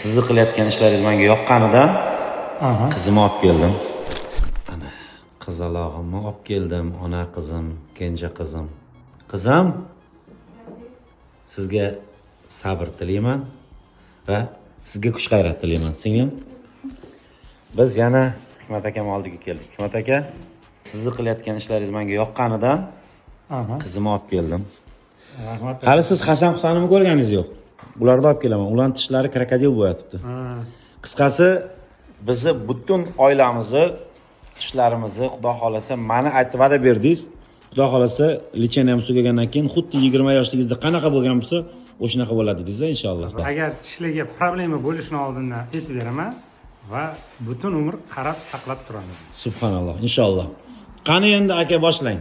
sizni qilayotgan ishlaringiz menga yoqqanidan qizimni olib keldim. Ana qizalog'imni olib keldim. Ona qizim, kenja qizim. Qizim, sizga sabr tilayman va sizga kuch-g'ayrat tilayman, singlim. Biz yana Hikmat akam oldiga keldik. Hikmat aka, sizni qilayotgan ishlaringiz menga yoqqanidan qizimni olib keldim. Rahmat. Hali siz Hasan Husanimni ko'rganingiz yo'q. Ularni olib kelaman. Ularning tishlari krokodil bo'yatibdi. Qisqasi, bizni butun oilamizni tishlarimizni Xudo xolasa meni aytib va'da berdingiz. Xudo xolasa licheniyam tugagandan keyin xuddi 20 yoshligingizda qanaqa bo'lgan bo'lsa, o'shanaqa bo'ladi deysiz inshaalloh. Agar tishlarga problema bo'lishini oldindan aytib beraman va butun umr qarab saqlab turamiz. Subhanalloh, inshaalloh. Qani endi aka boshlang.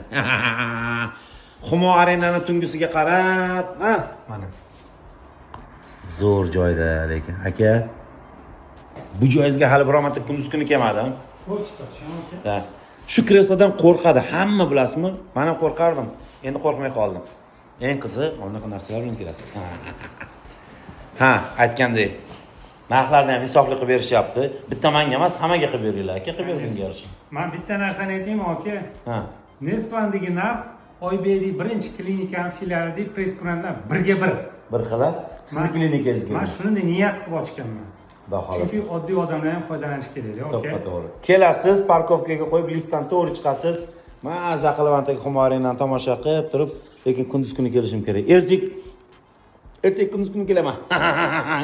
Humo arenani tungisiga qarab, mana. Zo'r joyda lekin aka. Bu joyingizga hali biror marta kunduz kuni kelmadim. Ha. Shu kreslodan qo'rqadi, hamma bilasizmi? Men ham qo'rqardim. Endi qo'rqmay qoldim. Eng qizi, bunaqa narsalar bilan kelasiz. Ha, aytgandek. Narxlarni ham insofli qilib berishyapti. Bitta menga emas, hammaga qilib beringlar. Aka qilib beringlar yarashing. Men bitta narsani aytaymi, aka? Ha. Nestvandagi narx Oybeydi birinchi klinikaning filialida press-kurantlar 1:1. Bir xila sizni klinikangizga. Men shuni niyat qilib ochganman. Xudo xolasa. Chunki oddiy odamlar ham foydalanish kerak, aka. To'g'ri. Kelasiz, parkovkaga qo'yib liftdan to'g'ri chiqasiz. Maza qilib antaga xumoringdan tomosha qilib turib, lekin kunduz kuni kelishim kerak. Ertak kunduz kuni kelaman.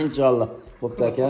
Inshaalloh. Bo'pti aka.